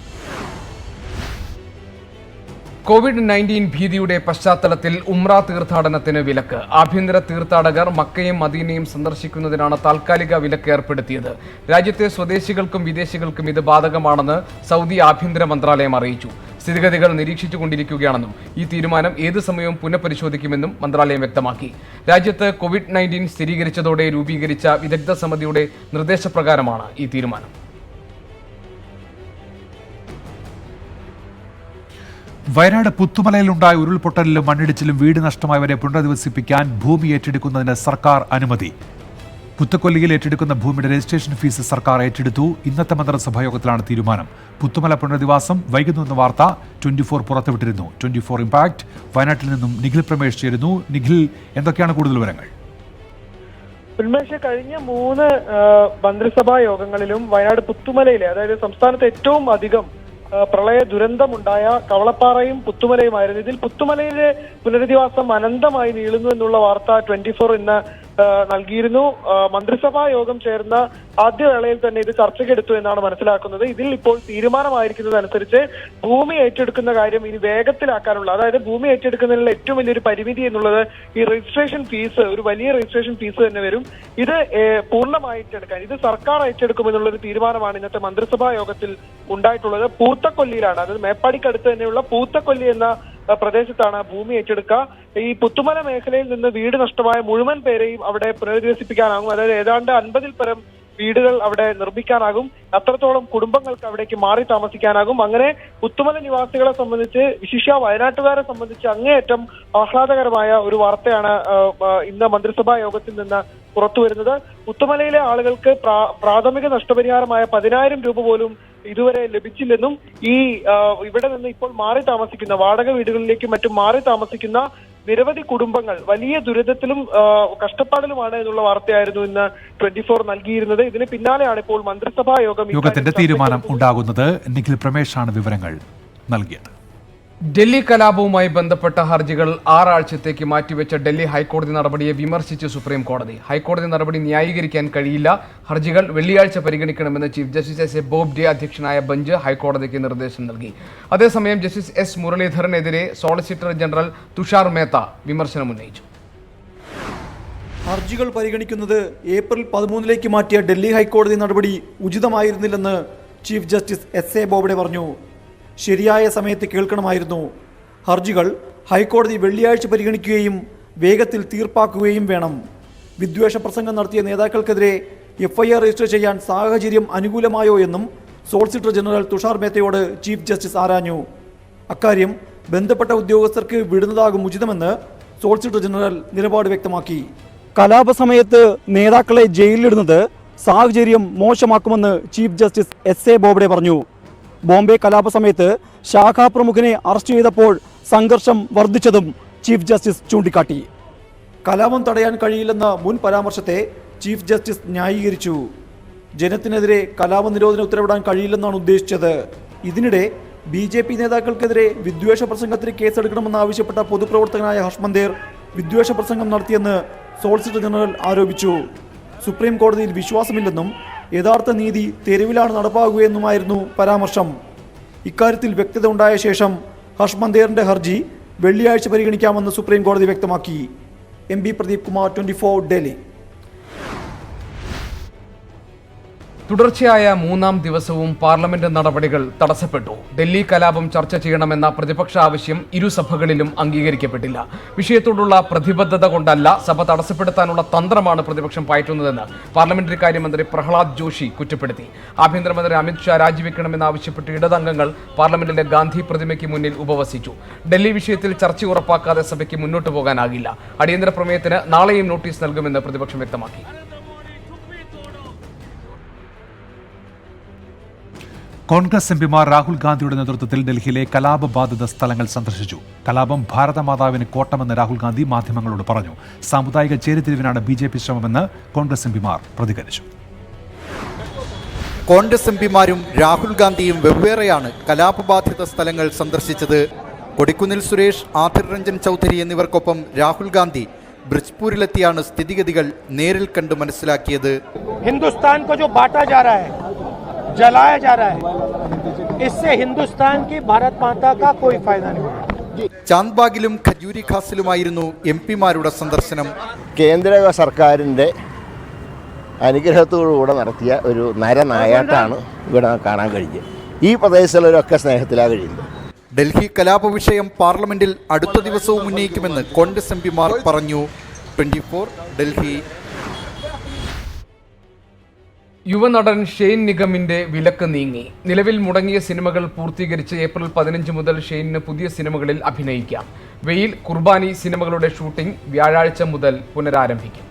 COVID-19 ഭീതിയുടെ പശ്ചാത്തലത്തിൽ ഉംറ തീർത്ഥാടനത്തിന് വിലക്ക്. ആഭ്യന്തര തീർത്ഥാടകർ മക്കയും മദീനയും സന്ദർശിക്കുന്നതിനാണ് താൽക്കാലിക വിലക്ക് ഏർപ്പെടുത്തിയത്. രാജ്യത്തെ സ്വദേശികൾക്കും വിദേശികൾക്കും ഇത് ബാധകമാണെന്ന് സൗദി ആഭ്യന്തര മന്ത്രാലയം അറിയിച്ചു. സ്ഥിതിഗതികൾ നിരീക്ഷിച്ചുകൊണ്ടിരിക്കുകയാണെന്നും ഈ തീരുമാനം ഏത് സമയവും പുനഃപരിശോധിക്കുമെന്നും മന്ത്രാലയം വ്യക്തമാക്കി. രാജ്യത്ത് COVID-19 സ്ഥിരീകരിച്ചതോടെ രൂപീകരിച്ച വിദഗ്ധ സമിതിയുടെ നിർദ്ദേശപ്രകാരമാണ് ഈ തീരുമാനം. വയനാട് പുത്തുമലയിലുണ്ടായ ഉരുൾപൊട്ടലിലും മണ്ണിടിച്ചിലും വീട് നഷ്ടമായവരെ പുനരധിവസിപ്പിക്കാൻ ഭൂമി ഏറ്റെടുക്കുന്നതിന് സർക്കാർ അനുമതി. പുത്തക്കൊല്ലിയിൽ ഏറ്റെടുക്കുന്ന ഭൂമിയുടെ രജിസ്ട്രേഷൻ ഫീസ് സർക്കാർ ഏറ്റെടുത്തു. ഇന്നത്തെ മന്ത്രിസഭാ യോഗത്തിലാണ് തീരുമാനം. പുത്തുമല പുനരധിവാസം വൈകുന്നുവെന്ന വാർത്ത 24 പുറത്തുവിട്ടിരുന്നു. 24 ഇമ്പാക്ട് വയനാട്ടിൽ നിന്നും നിഖിൽ പ്രമേഷ് ചേരുന്നു. നിഖിൽ, എന്തൊക്കെയാണ് കൂടുതൽ വിവരങ്ങൾ? ഉന്മേഷ്, കഴിഞ്ഞ 3 മന്ത്രിസഭാ യോഗങ്ങളിലും വയനാട് പുത്തുമലയിലെ, അതായത് സംസ്ഥാനത്ത് ഏറ്റവും അധികം പ്രളയ ദുരന്തമുണ്ടായ കവളപ്പാറയും പുത്തുമലയുമായിരുന്നു. ഇതിൽ പുത്തുമലയിലെ പുനരധിവാസം അനന്തമായി നീളുന്നു എന്നുള്ള വാർത്ത 24 ഇന്ന് നൽകിയിരുന്നു. മന്ത്രിസഭാ യോഗം ചേർന്ന ആദ്യവേളയിൽ തന്നെ ഇത് ചർച്ചയ്ക്കെടുത്തു എന്നാണ് മനസ്സിലാക്കുന്നത്. ഇതിൽ ഇപ്പോൾ തീരുമാനമായിരിക്കുന്നതനുസരിച്ച് ഭൂമി ഏറ്റെടുക്കുന്ന കാര്യം ഇനി വേഗത്തിലാക്കാനുള്ള, അതായത് ഭൂമി ഏറ്റെടുക്കുന്നതിനുള്ള ഏറ്റവും വലിയൊരു പരിമിതി എന്നുള്ളത് ഈ രജിസ്ട്രേഷൻ ഫീസ്, ഒരു വലിയ രജിസ്ട്രേഷൻ ഫീസ് തന്നെ വരും. ഇത് പൂർണ്ണമായി ഏറ്റെടുക്കാൻ ഇത് സർക്കാർ ഏറ്റെടുക്കുമെന്നുള്ളൊരു തീരുമാനമാണ് ഇന്നത്തെ മന്ത്രിസഭാ യോഗത്തിൽ ഉണ്ടായിട്ടുള്ളത്. പൂത്തക്കൊല്ലിയിലാണ്, അതായത് മേപ്പാടിക്കടുത്ത് തന്നെയുള്ള പൂത്തക്കൊല്ലി എന്ന പ്രദേശത്താണ് ഭൂമി ഏറ്റെടുക്കുക. ഈ പുത്തുമല മേഖലയിൽ നിന്ന് വീട് നഷ്ടമായ മുഴുവൻ പേരെയും അവിടെ പുനരധിവസിപ്പിക്കാനാകും. അതായത് ഏതാണ്ട് 50-ൽ പരം വീടുകൾ അവിടെ നിർമ്മിക്കാനാകും. അത്രത്തോളം കുടുംബങ്ങൾക്ക് അവിടേക്ക് മാറി താമസിക്കാനാകും. അങ്ങനെ പുത്തുമല നിവാസികളെ സംബന്ധിച്ച്, വിശിഷ്യ വയനാട്ടുകാരെ സംബന്ധിച്ച് അങ്ങേയറ്റം ആഹ്ലാദകരമായ ഒരു വാർത്തയാണ് ഇന്ന് മന്ത്രിസഭാ യോഗത്തിൽ നിന്ന് പുറത്തുവരുന്നത്. പുത്തുമലയിലെ ആളുകൾക്ക് പ്രാഥമിക നഷ്ടപരിഹാരമായ 10,000 രൂപ പോലും ഇതുവരെ ലഭിച്ചില്ലെന്നും ഈ ഇവിടെ നിന്ന് ഇപ്പോൾ മാറി താമസിക്കുന്ന വാടക വീടുകളിലേക്കും മറ്റും മാറി താമസിക്കുന്ന നിരവധി കുടുംബങ്ങൾ വലിയ ദുരിതത്തിലും കഷ്ടപ്പാടിലുമാണ് എന്നുള്ള വാർത്തയായിരുന്നു ഇന്ന് 24 നൽകിയിരുന്നത്. ഇതിന് പിന്നാലെയാണ് ഇപ്പോൾ മന്ത്രിസഭാ യോഗത്തിന്റെ തീരുമാനം ഉണ്ടാകുന്നത്. നിഖിൽ പ്രമേഷാണ് വിവരങ്ങൾ നൽകിയത്. ഡൽഹി കലാപവുമായി ബന്ധപ്പെട്ട ഹർജികൾ 6 ആഴ്ചത്തേക്ക് മാറ്റിവെച്ച ഡൽഹി ഹൈക്കോടതി നടപടിയെ വിമർശിച്ച് സുപ്രീം കോടതി. ഹൈക്കോടതി നടപടി ന്യായീകരിക്കാൻ കഴിയില്ല, ഹർജികൾ വെള്ളിയാഴ്ച പരിഗണിക്കണമെന്ന് chief justice S A Bobde അധ്യക്ഷനായ ബെഞ്ച് ഹൈക്കോടതിക്ക് നിർദ്ദേശം നൽകി. അതേസമയം ജസ്റ്റിസ് എസ് മുരളീധരനെതിരെ സോളിസിറ്റർ ജനറൽ തുഷാർ മേത്ത വിമർശനം ഉന്നയിച്ചു. ഹർജികൾ പരിഗണിക്കുന്നത് ഏപ്രിൽ 13 മാറ്റിയ ഡൽഹി ഹൈക്കോടതി നടപടി ഉചിതമായിരുന്നില്ലെന്ന് ചീഫ് ജസ്റ്റിസ് S.A. ബോബ്ഡെ പറഞ്ഞു. ശരിയായ സമയത്ത് കേൾക്കണമായിരുന്നു. ഹർജികൾ ഹൈക്കോടതി വെള്ളിയാഴ്ച പരിഗണിക്കുകയും വേഗത്തിൽ തീർപ്പാക്കുകയും വേണം. വിദ്വേഷ പ്രസംഗം നടത്തിയ നേതാക്കൾക്കെതിരെ FIR രജിസ്റ്റർ ചെയ്യാൻ സാഹചര്യം അനുകൂലമായോ എന്നും സോളിസിറ്റർ ജനറൽ തുഷാർ മേത്തയോട് ചീഫ് ജസ്റ്റിസ് ആരാഞ്ഞു. അക്കാര്യം ബന്ധപ്പെട്ട ഉദ്യോഗസ്ഥർക്ക് വിടുന്നതാകും ഉചിതമെന്ന് സോളിസിറ്റർ ജനറൽ നിലപാട് വ്യക്തമാക്കി. കലാപസമയത്ത് നേതാക്കളെ ജയിലിലിടുന്നത് സാഹചര്യം മോശമാക്കുമെന്ന് ചീഫ് ജസ്റ്റിസ് S.A. ബോബ്ഡെ പറഞ്ഞു. ബോംബെ കലാപസമയത്ത് ശാഖാപ്രമുഖനെ അറസ്റ്റ് ചെയ്തപ്പോൾ സംഘർഷം വർദ്ധിച്ചതും ചീഫ് ജസ്റ്റിസ് ചൂണ്ടിക്കാട്ടി. കലാപം തടയാൻ കഴിയില്ലെന്ന മുൻ പരാമർശത്തെ ചീഫ് ജസ്റ്റിസ് ന്യായീകരിച്ചു. ജനത്തിനെതിരെ കലാപ നിരോധന ഉത്തരവിടാൻ കഴിയില്ലെന്നാണ് ഉദ്ദേശിച്ചത്. ഇതിനിടെ BJP നേതാക്കൾക്കെതിരെ വിദ്വേഷ പ്രസംഗത്തിന് കേസെടുക്കണമെന്നാവശ്യപ്പെട്ട പൊതുപ്രവർത്തകനായ ഹർഷ് മന്ദേർ വിദ്വേഷ പ്രസംഗം നടത്തിയെന്ന് സോളിസിറ്റർ ജനറൽ ആരോപിച്ചു. സുപ്രീം കോടതിയിൽ വിശ്വാസമില്ലെന്നും യഥാർത്ഥ നീതി തെരുവിലാണ് നടപ്പാകുകയെന്നുമായിരുന്നു പരാമർശം. ഇക്കാര്യത്തിൽ വ്യക്തത ഉണ്ടായ ശേഷം ഹർഷ് മന്ദേറിന്റെ ഹർജി വെള്ളിയാഴ്ച പരിഗണിക്കാമെന്ന് സുപ്രീം കോടതി വ്യക്തമാക്കി. MB പ്രദീപ് കുമാർ, 24 ഡൽഹി. തുടർച്ചയായ 3-ാം ദിവസവും പാർലമെന്റ് നടപടികൾ തടസ്സപ്പെട്ടു. ഡൽഹി കലാപം ചർച്ച ചെയ്യണമെന്ന പ്രതിപക്ഷ ആവശ്യം ഇരുസഭകളിലും അംഗീകരിക്കപ്പെട്ടില്ല. വിഷയത്തോടുള്ള പ്രതിബദ്ധത കൊണ്ടല്ല, സഭ തടസ്സപ്പെടുത്താനുള്ള തന്ത്രമാണ് പ്രതിപക്ഷം പയറ്റുന്നതെന്ന് പാർലമെന്ററി കാര്യമന്ത്രി പ്രഹ്ലാദ് ജോഷി കുറ്റപ്പെടുത്തി. ആഭ്യന്തരമന്ത്രി അമിത് ഷാ രാജിവെക്കണമെന്നാവശ്യപ്പെട്ട് ഇടതംഗങ്ങൾ പാർലമെന്റിലെ ഗാന്ധി പ്രതിമയ്ക്ക് മുന്നിൽ ഉപവസിച്ചു. ഡൽഹി വിഷയത്തിൽ ചർച്ച ഉറപ്പാക്കാതെ സഭയ്ക്ക് മുന്നോട്ടു പോകാനാകില്ല. അടിയന്തര പ്രമേയത്തിന് നാളെയും നോട്ടീസ് നൽകുമെന്ന് പ്രതിപക്ഷം വ്യക്തമാക്കി. കോൺഗ്രസ് എംപിമാർ രാഹുൽ ഗാന്ധിയുടെ നേതൃത്വത്തിൽ ഡൽഹിയിലെ കലാപബാധിത സ്ഥലങ്ങൾ സന്ദർശിച്ചു. കലാപം ഭാരതമാതാവിന് കോട്ടമെന്ന് രാഹുൽ ഗാന്ധി മാധ്യമങ്ങളോട് പറഞ്ഞു. സാമുദായിക ചേരിതിരിവിനാണ് BJP ശ്രമമെന്ന് കോൺഗ്രസ് എംപിമാർ പ്രതികരിച്ചു. കോൺഗ്രസ് എംപിമാരും രാഹുൽ ഗാന്ധിയും വെവ്വേറെയാണ് കലാപബാധിത സ്ഥലങ്ങൾ സന്ദർശിച്ചത്. കൊടിക്കുന്നിൽ സുരേഷ്, ആധിർ രഞ്ജൻ ചൗധരി എന്നിവർക്കൊപ്പം രാഹുൽ ഗാന്ധി ബ്രിജ്പൂരിലെത്തിയാണ് സ്ഥിതിഗതികൾ നേരിൽ കണ്ട് മനസ്സിലാക്കിയത്. ഹിന്ദുസ്ഥാൻ को जो बांटा जा रहा है, जलाया जा रहा है, इससे हिंदुस्तान की भारत माता का कोई फायदा नहीं. ചാന്ദ്ബാഗിലും ഖജൂരി ഖാസിലുമായിരുന്നു എംപിമാരുടെ സന്ദർശനം. കേന്ദ്ര സർക്കാരിൻ്റെ അനുഗ്രഹത്തോടുകൂടെ നടത്തിയ ഒരു നരനായാട്ടാണ് ഇവിടെ കാണാൻ കഴിഞ്ഞത്. ഈ പ്രദേശത്തുള്ളവരൊക്കെ സ്നേഹത്തിലാണ് കഴിയുന്നത്. ഡൽഹി കലാപ വിഷയം പാർലമെന്റിൽ അടുത്ത ദിവസവും ഉന്നയിക്കുമെന്ന് കോൺഗ്രസ് എംപിമാർ പറഞ്ഞു. 24 ഡൽഹി. യുവനടൻ ഷെയ്ൻ നിഗമിന്റെ വിലക്ക് നീങ്ങി. നിലവിൽ മുടങ്ങിയ സിനിമകൾ പൂർത്തീകരിച്ച് ഏപ്രിൽ 15 മുതൽ ഷെയ്നിന് പുതിയ സിനിമകളിൽ അഭിനയിക്കാം. വെയിൽ, കുർബാനി സിനിമകളുടെ ഷൂട്ടിംഗ് വ്യാഴാഴ്ച മുതൽ പുനരാരംഭിക്കും.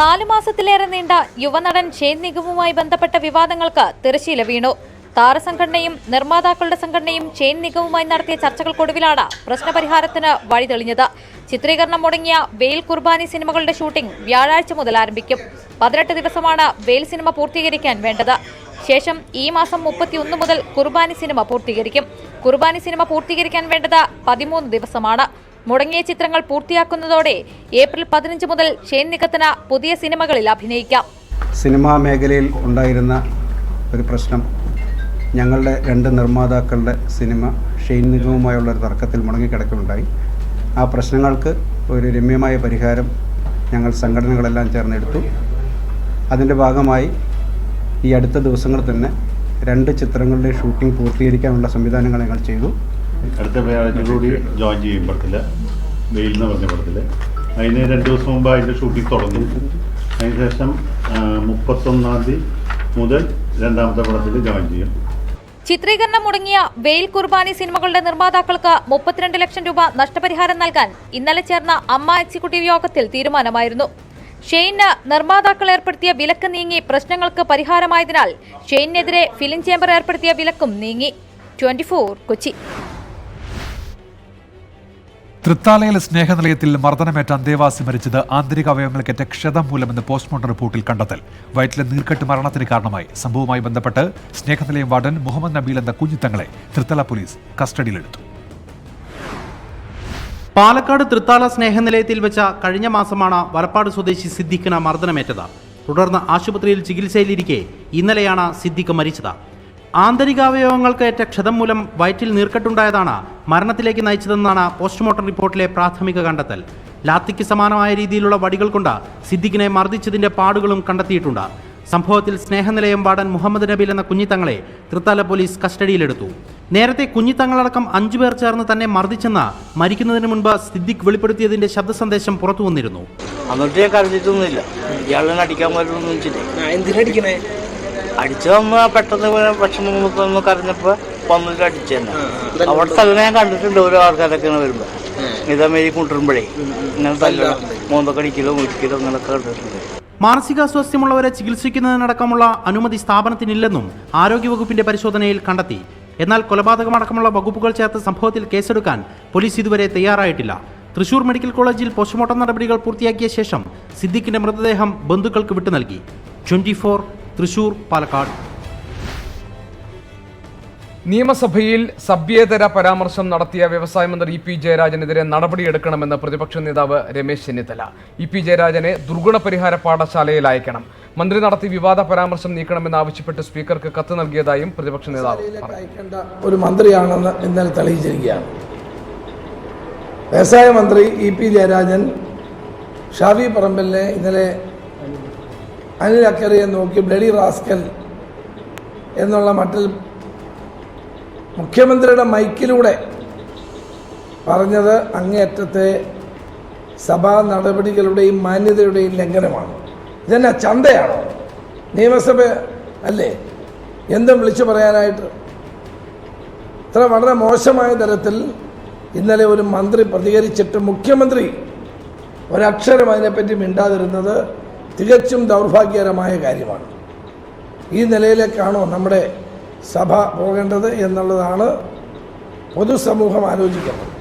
4 മാസത്തിലേറെ നീണ്ട യുവനടൻ ഷെയ്ൻ നിഗമുമായി ബന്ധപ്പെട്ട വിവാദങ്ങൾക്ക് തിരശ്ശീല വീണു. താരസംഘടനയും നിർമ്മാതാക്കളുടെ സംഘടനയും ഷെയ്ൻ നിഗമുമായി നടത്തിയ ചർച്ചകൾക്കൊടുവിലാണ് പ്രശ്നപരിഹാരത്തിന് വഴി തെളിഞ്ഞത്. ചിത്രീകരണം മുടങ്ങിയ വെയിൽ, കുർബാനി സിനിമകളുടെ ഷൂട്ടിംഗ് വ്യാഴാഴ്ച മുതൽ ആരംഭിക്കും. 18 ദിവസമാണ് വെയിൽ സിനിമ പൂർത്തീകരിക്കാൻ വേണ്ടത്. ശേഷം ഈ മാസം 31 മുതൽ കുർബാനി സിനിമ പൂർത്തീകരിക്കും. കുർബാനി സിനിമ പൂർത്തീകരിക്കാൻ വേണ്ടത് 13 ദിവസമാണ്. മുടങ്ങിയ ചിത്രങ്ങൾ പൂർത്തിയാക്കുന്നതോടെ ഏപ്രിൽ 15 മുതൽ ഷെയ്ൻ നിഗത്തിന് പുതിയ സിനിമകളിൽ അഭിനയിക്കാം. സിനിമാ മേഖലയിൽ ഉണ്ടായിരുന്ന ഒരു പ്രശ്നം, ഞങ്ങളുടെ 2 നിർമ്മാതാക്കളുടെ സിനിമ ഷെയ്ൻ നിഗമുമായുള്ള ഒരു തർക്കത്തിൽ മുടങ്ങിക്കിടക്കുകയുണ്ടായി. ആ പ്രശ്നങ്ങൾക്ക് ഒരു രമ്യമായ പരിഹാരം ഞങ്ങൾ സംഘടനകളെല്ലാം ചേർന്നെടുത്തു. അതിൻ്റെ ഭാഗമായി ഈ അടുത്ത ദിവസങ്ങളിൽ തന്നെ 2 ചിത്രങ്ങളുടെ ഷൂട്ടിംഗ് പൂർത്തീകരിക്കാനുള്ള സംവിധാനങ്ങൾ ഞങ്ങൾ ചെയ്തു. അടുത്ത കൂടി ജോയിൻ ചെയ്യും പടത്തിൽ, വെയിൽ എന്ന് പറഞ്ഞ പടത്തിൽ. അതിന് 2 ദിവസം മുമ്പ് അതിൻ്റെ ഷൂട്ടിംഗ് തുടങ്ങി. അതിനുശേഷം 31-ാം തീയതി മുതൽ 2ാമത്തെ പടത്തിൽ ജോയിൻ ചെയ്യും. ചിത്രീകരണം മുടങ്ങിയ വെയിൽ, കുർബാനി സിനിമകളുടെ നിർമ്മാതാക്കൾക്ക് 32 ലക്ഷം രൂപ നഷ്ടപരിഹാരം നൽകാൻ ഇന്നലെ ചേർന്ന അമ്മ എക്സിക്യൂട്ടീവ് യോഗത്തിൽ തീരുമാനമായിരുന്നു. ഷെയ്ന് നിർമ്മാതാക്കൾ ഏർപ്പെടുത്തിയ വിലക്ക് നീങ്ങി പ്രശ്നങ്ങൾക്ക് പരിഹാരമായതിനാൽ ഷെയ്നെതിരെ ഫിലിം ചേംബർ ഏർപ്പെടുത്തിയ വിലക്കും നീങ്ങി. 24 കൊച്ചി. തൃത്താലയിൽ സ്നേഹനിലയത്തിൽ മർദ്ദനമേറ്റ അന്തേവാസി മരിച്ചത് ആന്തരിക അവയവങ്ങൾക്കേറ്റ ക്ഷതം മൂലമെന്ന് പോസ്റ്റ്മോർട്ടം റിപ്പോർട്ടിൽ കണ്ടെത്തൽ. വയറ്റിലെ നീർക്കെട്ട് മരണത്തിന് കാരണമായി. സംഭവവുമായി ബന്ധപ്പെട്ട് സ്നേഹനിലയം വാർഡൻ മുഹമ്മദ് നബീൽ എന്ന കുഞ്ഞിത്തങ്ങളെ തൃത്തല പോലീസ് കസ്റ്റഡിയിലെടുത്തു. പാലക്കാട് തൃത്താല സ്നേഹനിലയത്തിൽ വെച്ച കഴിഞ്ഞ മാസമാണ് വലപ്പാട് സ്വദേശി സിദ്ദിഖിന് മർദ്ദനമേറ്റത്. തുടർന്ന് ആശുപത്രിയിൽ ചികിത്സയിലിരിക്കെ ഇന്നലെയാണ് സിദ്ദിഖ് മരിച്ചത്. ആന്തരികാവയവങ്ങൾക്ക് ഏറ്റ ക്ഷതം മൂലം വയറ്റിൽ നീർക്കെട്ടുണ്ടായതാണ് മരണത്തിലേക്ക് നയിച്ചതെന്നാണ് പോസ്റ്റ്മോർട്ടം റിപ്പോർട്ടിലെ പ്രാഥമിക കണ്ടെത്തൽ. ലാത്തിക്ക് സമാനമായ രീതിയിലുള്ള വടികൾ കൊണ്ട് സിദ്ദിഖിനെ മർദ്ദിച്ചതിന്റെ പാടുകളും കണ്ടെത്തിയിട്ടുണ്ട്. സംഭവത്തിൽ സ്നേഹനിലയം വാർഡൻ മുഹമ്മദ് നബീൽ എന്ന കുഞ്ഞിത്തങ്ങളെ തൃത്താല പോലീസ് കസ്റ്റഡിയിലെടുത്തു. നേരത്തെ കുഞ്ഞിത്തങ്ങളടക്കം 5 പേർ ചേർന്ന് തന്നെ മർദ്ദിച്ചെന്ന് മരിക്കുന്നതിന് മുൻപ് സിദ്ദിഖ് വെളിപ്പെടുത്തിയതിന്റെ ശബ്ദ സന്ദേശം പുറത്തു വന്നിരുന്നു. എന്നിട്ട് ഞാൻ കരഞ്ഞിട്ടൊന്നുമില്ല. ഇയാളെ അടിക്കാൻ പറ്റുമെന്ന് വെച്ചിട്ട് എന്തിനടിക്കണേ അടിച്ചു വന്ന് പെട്ടെന്ന് വിഷമം കരഞ്ഞപ്പോ വന്നിട്ട് അടിച്ചു തന്നെ. അവിടെ സ്ഥലം ഞാൻ കണ്ടിട്ടുണ്ട്. ഓരോ ആൾക്കാരൊക്കെ വരുമ്പോ ഇതേമാതിരി കൊണ്ടുവരുമ്പോഴേ ഇങ്ങനെ തല്ല മൂന്നൊക്കെ അടിക്കലോ ഒരിക്കലോ അങ്ങനെയൊക്കെ കണ്ടിട്ടുണ്ട്. മാനസികാസ്വാസ്ഥ്യമുള്ളവരെ ചികിത്സിക്കുന്നതിനടക്കമുള്ള അനുമതി സ്ഥാപനത്തിനില്ലെന്നും ആരോഗ്യവകുപ്പിന്റെ പരിശോധനയിൽ കണ്ടെത്തി. എന്നാൽ കൊലപാതകമടക്കമുള്ള വകുപ്പുകൾ ചേർത്ത് സംഭവത്തിൽ കേസെടുക്കാൻ പോലീസ് ഇതുവരെ തയ്യാറായിട്ടില്ല. തൃശൂർ മെഡിക്കൽ കോളേജിൽ പോസ്റ്റ്മോർട്ടം നടപടികൾ പൂർത്തിയാക്കിയ ശേഷം സിദ്ദിഖിന്റെ മൃതദേഹം ബന്ധുക്കൾക്ക് വിട്ടു നൽകി. 24 തൃശൂർ, പാലക്കാട്. നിയമസഭയിൽ സഭ്യേതര പരാമർശം നടത്തിയ വ്യവസായ മന്ത്രി ഇ പി ജയരാജനെതിരെ നടപടിയെടുക്കണമെന്ന് പ്രതിപക്ഷ നേതാവ് രമേശ് ചെന്നിത്തല. ഇ പി ജയരാജനെ ദുർഗുണ പരിഹാര പാഠശാലയിൽ അയക്കണം. മന്ത്രി നടത്തി വിവാദ പരാമർശം നീക്കണമെന്നാവശ്യപ്പെട്ട് സ്പീക്കർക്ക് കത്ത് നൽകിയതായും പ്രതിപക്ഷ നേതാവ് അയക്കേണ്ട ഒരു മന്ത്രിയാണെന്ന് ഇന്നലെ തെളിയിച്ചിരിക്കുകയാണ്. വ്യവസായ മന്ത്രി ഇ പി ജയരാജൻ ഷാഫി പറമ്പലിനെ ഇന്നലെ അനിൽ അക്കറിയെ നോക്കി ബ്ലഡി റാസ്കൽ എന്നുള്ള മട്ടിൽ മുഖ്യമന്ത്രിയുടെ മൈക്കിലൂടെ പറഞ്ഞത് അങ്ങേയറ്റത്തെ സഭാ നടപടികളുടെയും മാന്യതയുടെയും ലംഘനമാണ്. ഇതെന്നാ ചന്തയാണോ? നിയമസഭ അല്ലേ? എന്തും വിളിച്ചു പറയാനായിട്ട് ഇത്ര വളരെ മോശമായ തരത്തിൽ ഇന്നലെ ഒരു മന്ത്രി പ്രതികരിച്ചിട്ട് മുഖ്യമന്ത്രി ഒരക്ഷരം അതിനെപ്പറ്റി മിണ്ടാതിരുന്നത് തികച്ചും ദൗർഭാഗ്യകരമായ കാര്യമാണ്. ഈ നിലയിലേക്കാണോ നമ്മുടെ സഭ പോകേണ്ടത് എന്നുള്ളതാണ് പൊതുസമൂഹം ആലോചിക്കുന്നത്.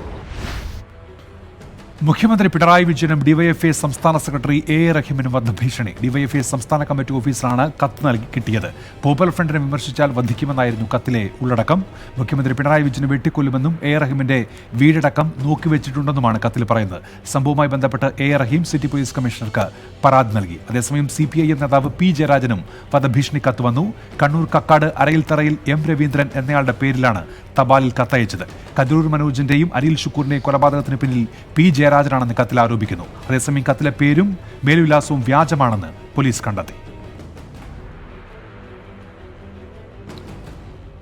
മുഖ്യമന്ത്രി പിണറായി വിജയനും ഡിവൈഎഫ്ഐ സംസ്ഥാന സെക്രട്ടറി എ റഹീമിനും വധഭീഷണി. ഡിവൈഎഫ്ഐ സംസ്ഥാന കമ്മിറ്റി ഓഫീസറാണ് കത്ത് നൽകി കിട്ടിയത്. പോപ്പുലർ ഫ്രണ്ടിനെ വിമർശിച്ചാൽ വധിക്കുമെന്നായിരുന്നു കത്തിലെ ഉള്ളടക്കം. മുഖ്യമന്ത്രി പിണറായി വിജയനെ വെട്ടിക്കൊല്ലുമെന്നും എ റഹീമിന്റെ വീടടക്കം നോക്കിവെച്ചിട്ടുണ്ടെന്നുമാണ് കത്തിൽ പറയുന്നത്. സംഭവവുമായി ബന്ധപ്പെട്ട് എ റഹീം സിറ്റി പോലീസ് കമ്മീഷണർക്ക് പരാതി നൽകി. അതേസമയം CPIM നേതാവ് പി ജയരാജനും വധഭീഷണി കത്ത് വന്നു. കണ്ണൂർ കക്കാട് അരയിൽത്തറയിൽ M രവീന്ദ്രൻ എന്നയാളുടെ പേരിലാണ് തപാലിൽ കത്തയച്ചത്. കതിരൂർ മനോജിന്റെയും അനിൽ ഷുക്കൂറിന്റെയും കൊലപാതകത്തിന് പിന്നിൽ പി ജയരാജനാണെന്ന് കത്തിൽ ആരോപിക്കുന്നു. അതേസമയം കത്തിലെ പേരും മേൽവിലാസവും വ്യാജമാണെന്ന് പോലീസ് കണ്ടെത്തി.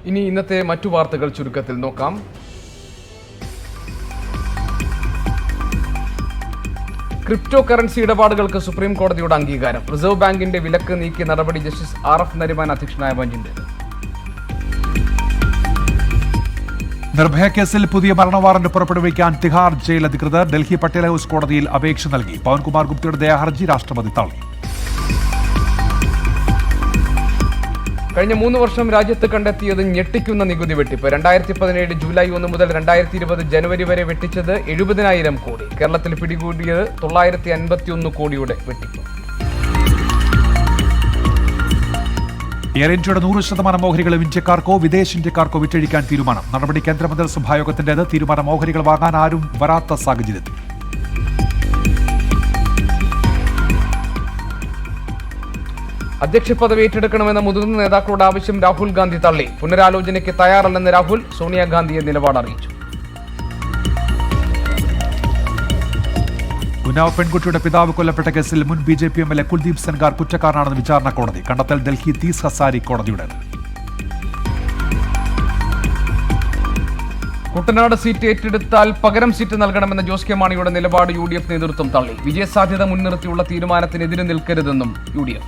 ഇനി ഇന്നത്തെ മറ്റു വാർത്തകൾ ചുരുക്കത്തിൽ നോക്കാം. ക്രിപ്റ്റോ കറൻസി ഇടപാടുകൾക്ക് സുപ്രീം കോടതിയുടെ അംഗീകാരം. റിസർവ് ബാങ്കിന്റെ വിലക്ക് നീക്കിയ നടപടി ജസ്റ്റിസ് RF നരിമാൻ അധ്യക്ഷനായ ബെഞ്ചിന്റേത്. നിർഭയ കേസിൽ പുതിയ മരണ വാറന്റ് പുറപ്പെടുവിക്കാൻ തിഹാർ ജയിൽ അധികൃതർ. ഡൽഹി പട്ടേൽ ഹൌസ് കോടതിയിൽ അപേക്ഷ നൽകി. പവൻകുമാർ ഗുപ്തയുടെ ദയാഹർജി രാഷ്ട്രപതി തള്ളി. കഴിഞ്ഞ 3 വർഷം രാജ്യത്ത് കണ്ടെത്തിയത് ഞെട്ടിക്കുന്ന നികുതി വെട്ടിപ്പ്. 2017 ജൂലൈ 1 മുതൽ 2020 ജനുവരി വരെ വെട്ടിച്ചത് 70,000 കോടി. കേരളത്തിൽ പിടികൂടിയത് 951 കോടിയുടെ വെട്ടിപ്പ്. എയർ ഇന്ത്യയുടെ 100% ഓഹരികളും ഇന്ത്യക്കാർക്കോ വിദേശ ഇന്ത്യക്കാർക്കോ വിറ്റഴിക്കാൻ തീരുമാനം. നടപടി കേന്ദ്രമന്ത്രിസഭാ യോഗത്തിന്റേത്. തീരുമാനം ഓഹരികൾ വാങ്ങാൻ ആരും വരാത്ത സാഹചര്യത്തിൽ. അധ്യക്ഷ പദവി ഏറ്റെടുക്കണമെന്ന മുതിർന്ന നേതാക്കളുടെ ആവശ്യം രാഹുൽ ഗാന്ധി തള്ളി. പുനരാലോചനയ്ക്ക് തയ്യാറല്ലെന്ന് രാഹുൽ സോണിയാഗാന്ധിയെ നിലപാട് അറിയിച്ചു. ഉന്നാവ് പെൺകുട്ടിയുടെ പിതാവ് കൊല്ലപ്പെട്ട കേസിൽ മുൻ BJP MLA കുൽദീപ് സെൻഗാർ കുറ്റക്കാരനാണെന്ന് വിചാരണ കോടതി. കണ്ടെത്തൽ ഡൽഹി തീസ് ഹസാരി കോടതിയുടേത്. കുട്ടനാട് സീറ്റ് ഏറ്റെടുത്താൽ പകരം സീറ്റ് നൽകണമെന്ന ജോസ് കെ മാണിയുടെ നിലപാട് UDF നേതൃത്വം തള്ളി. വിജയസാധ്യത മുൻനിർത്തിയുള്ള തീരുമാനത്തിനെതിരെ നിൽക്കരുതെന്നും UDF.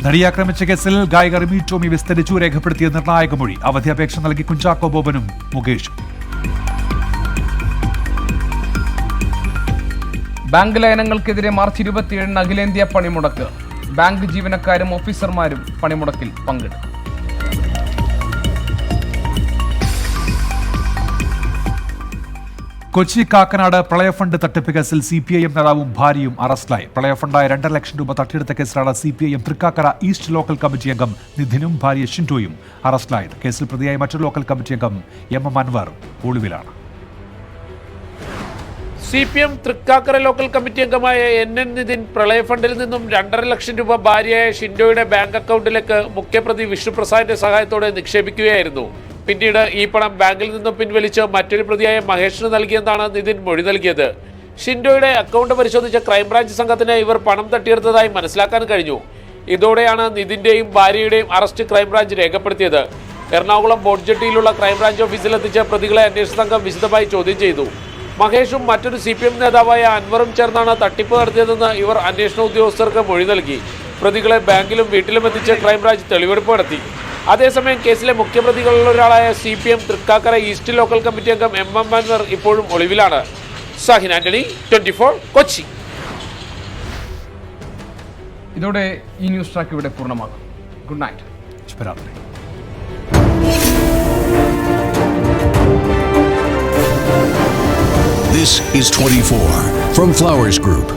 നടിയാക്രമിച്ച കേസിൽ ഗായിക റിമി ടോമി വിസ്തരിച്ചു. രേഖപ്പെടുത്തിയ നിർണായക മൊഴി. അവധി അപേക്ഷ നൽകി കുഞ്ചാക്കോ ബോബനും മുകേഷും. ബാങ്ക് ലയനങ്ങൾക്കെതിരെ മാർച്ച് 27 അഖിലേന്ത്യാ പണിമുടക്ക്. ബാങ്ക് ജീവനക്കാരും ഓഫീസർമാരും പണിമുടക്കിൽ പങ്കെടുക്കും. കൊച്ചി കാക്കനാട് പ്രളയഫണ്ട് തട്ടിപ്പ് കേസിൽ CPIM നേതാവും ഭാര്യയും അറസ്റ്റിലായി. പ്രളയഫണ്ടായ 2.5 ലക്ഷം രൂപ തട്ടിയെടുത്ത കേസിലാണ് CPIM Thrikkakara east local committee അംഗം നിധിനും ഭാര്യ ഷിൻറ്റോയും അറസ്റ്റിലായത്. കേസിൽ പ്രതിയായ മറ്റൊരു ലോക്കൽ കമ്മിറ്റി അംഗം MM അൻവർ ഒളിവിലാണ്. CPM തൃക്കാക്കര ലോക്കൽ കമ്മിറ്റി അംഗമായ NN നിതിൻ പ്രളയഫണ്ടിൽ നിന്നും 2.5 ലക്ഷം രൂപ ഭാര്യയായ ഷിൻഡോയുടെ ബാങ്ക് അക്കൗണ്ടിലേക്ക് മുഖ്യപ്രതി വിഷ്ണുപ്രസാദിന്റെ സഹായത്തോടെ നിക്ഷേപിക്കുകയായിരുന്നു. പിന്നീട് ഈ പണം ബാങ്കിൽ നിന്നും പിൻവലിച്ച് മറ്റൊരു പ്രതിയായ മഹേഷിന് നൽകിയെന്നാണ് നിതിൻ മൊഴി നൽകിയത്. ഷിൻഡോയുടെ അക്കൗണ്ട് പരിശോധിച്ച ക്രൈംബ്രാഞ്ച് സംഘത്തിന് ഇവർ പണം തട്ടിയെടുത്തതായി മനസ്സിലാക്കാൻ കഴിഞ്ഞു. ഇതോടെയാണ് നിതിന്റെയും ഭാര്യയുടെയും അറസ്റ്റ് ക്രൈംബ്രാഞ്ച് രേഖപ്പെടുത്തിയത്. എറണാകുളം ബോട്ട് ജെട്ടിയിലുള്ള ക്രൈംബ്രാഞ്ച് ഓഫീസിലെത്തിച്ച പ്രതികളെ അന്വേഷണ സംഘം വിശദമായി ചോദ്യം ചെയ്തു. മഹേഷും മറ്റൊരു CPM നേതാവായ അൻവറും ചേർന്നാണ് തട്ടിപ്പ് നടത്തിയതെന്ന് ഇവർ അന്വേഷണ ഉദ്യോഗസ്ഥർക്ക് മൊഴി നൽകി. പ്രതികളെ ബാങ്കിലും വീട്ടിലും എത്തിച്ച് ക്രൈംബ്രാഞ്ച് തെളിവെടുപ്പ് നടത്തി. അതേസമയം കേസിലെ മുഖ്യപ്രതികളിൽ ഒരാളായ CPM Thrikkakara east local committee അംഗം MM അൻവർ ഇപ്പോഴും ഒളിവിലാണ്. സാഹിൻ ആന്റണി, 24 കൊച്ചി. ഇതോടെ ഈ ന്യൂസ് ട്രാക്ക് ഇവിടെ പൂർണ്ണമാകും. Good night. ശുഭരാത്രി. This is 24 from Flowers Group.